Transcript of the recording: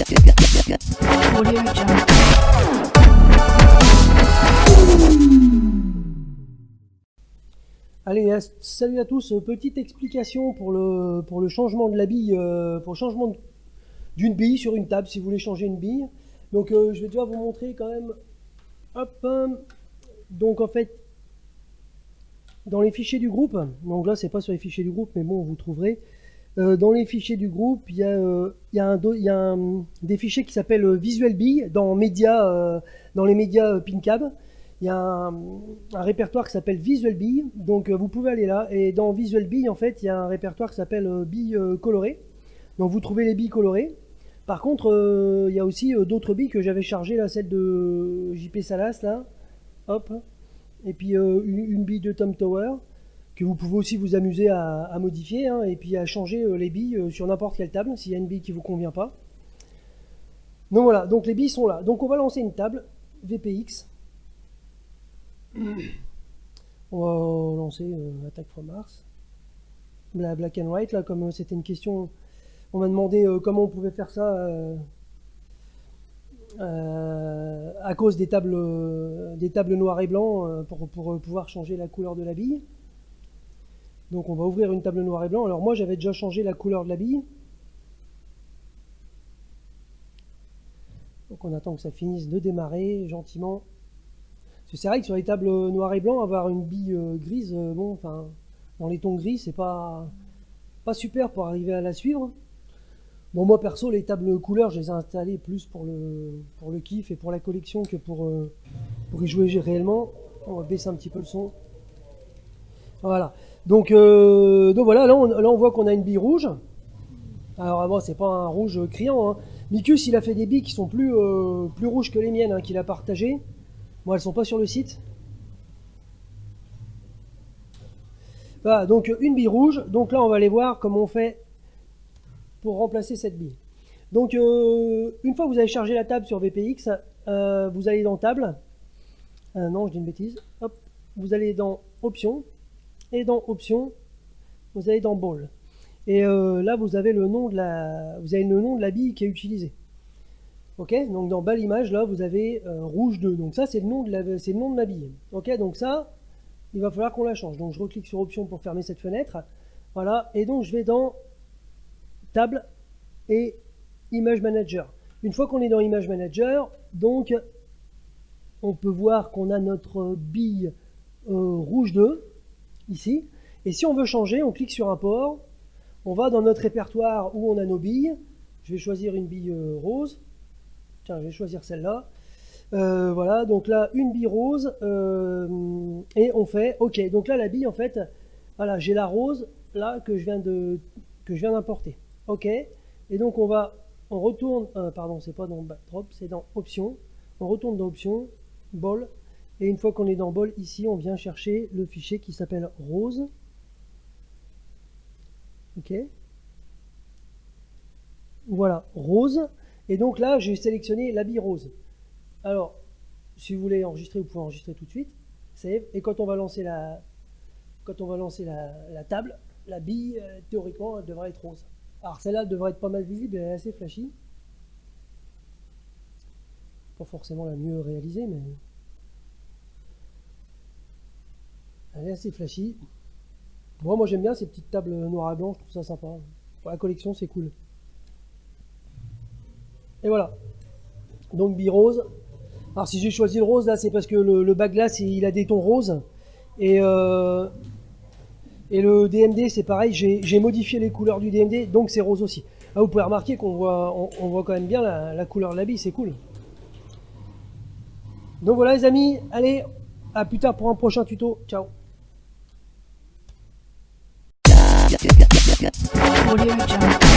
Audio Jungle. Allez, salut à tous. Petite explication pour le changement de la bille, pour le changement d'une bille sur une table, si vous voulez changer une bille. Donc, je vais déjà vous montrer quand même. Hop. Donc, en fait, dans les fichiers du groupe, donc là, c'est pas sur les fichiers du groupe, mais bon, vous trouverez. Dans les fichiers du groupe, il y a des fichiers qui s'appellent Visual Bille dans les médias PinCab. Il y a un répertoire qui s'appelle Visual Bille, donc vous pouvez aller là. Et dans Visual Bille, en fait, il y a un répertoire qui s'appelle billes colorées. Donc vous trouvez les billes colorées. Par contre, il y a aussi d'autres billes que j'avais chargées, là, celle de JP Salas, là. Hop. Et puis une bille de Tom Tower, que vous pouvez aussi vous amuser à modifier, hein, et puis à changer les billes sur n'importe quelle table, s'il y a une bille qui ne vous convient pas. Donc voilà, donc les billes sont là. Donc on va lancer une table VPX. On va lancer Attack from Mars. Black and white, là, comme c'était une question, on m'a demandé comment on pouvait faire ça à cause des tables noir et blanc pour pouvoir changer la couleur de la bille. Donc on va ouvrir une table noir et blanc. Alors moi j'avais déjà changé la couleur de la bille. Donc on attend que ça finisse de démarrer gentiment. Parce que c'est vrai que sur les tables noir et blanc, avoir une bille grise, bon, enfin, dans les tons gris, c'est pas super pour arriver à la suivre. Bon, moi perso, les tables couleurs, je les ai installées plus pour le kiff et pour la collection que pour y jouer réellement. On va baisser un petit peu le son. Voilà. Donc voilà, là on voit qu'on a une bille rouge. Alors bon, c'est pas un rouge criant, hein. Mikus, il a fait des billes qui sont plus rouges que les miennes, hein, qu'il a partagées. Moi, elles sont pas sur le site. Voilà, donc une bille rouge. Donc là, on va aller voir comment on fait pour remplacer cette bille. Donc une fois que vous avez chargé la table sur VPX, vous allez dans table. Non, je dis une bêtise. Hop, vous allez dans options. Et dans options, vous allez dans ball. Et là, vous avez le nom de la bille qui est utilisée. Ok, donc dans ball image, là, vous avez rouge 2. Donc ça, c'est le nom de ma bille. Ok, donc ça, il va falloir qu'on la change. Donc je reclique sur options pour fermer cette fenêtre. Voilà, et donc je vais dans table et image manager. Une fois qu'on est dans image manager, donc on peut voir qu'on a notre bille rouge 2 ici. Et si on veut changer, on clique sur import. On va dans notre répertoire où on a nos billes. Je vais choisir une bille rose. Tiens, je vais choisir celle-là. Voilà, donc là, une bille rose. Et on fait OK. Donc là, la bille, en fait, voilà, j'ai la rose là que je viens d'importer. OK. Et donc on retourne, pardon, c'est pas dans backdrop, c'est dans options. On retourne dans options, ball. Et une fois qu'on est dans ball, ici, on vient chercher le fichier qui s'appelle rose. OK. Voilà, rose. Et donc là, j'ai sélectionné la bille rose. Alors, si vous voulez enregistrer, vous pouvez enregistrer tout de suite. Save. Et quand on va lancer la table, la bille, théoriquement, elle devrait être rose. Alors celle-là devrait être pas mal visible, elle est assez flashy. Pas forcément la mieux réalisée, mais elle est assez flashy. Moi j'aime bien ces petites tables noir et blanc, je trouve ça sympa. Pour la collection, c'est cool. Et voilà. Donc bille rose. Alors si j'ai choisi le rose là, c'est parce que le backglass il a des tons roses. Et le DMD c'est pareil, j'ai modifié les couleurs du DMD, donc c'est rose aussi. Ah, vous pouvez remarquer qu'on voit quand même bien la couleur de la bille, c'est cool. Donc voilà les amis, allez, à plus tard pour un prochain tuto. Ciao. Audio Jungle.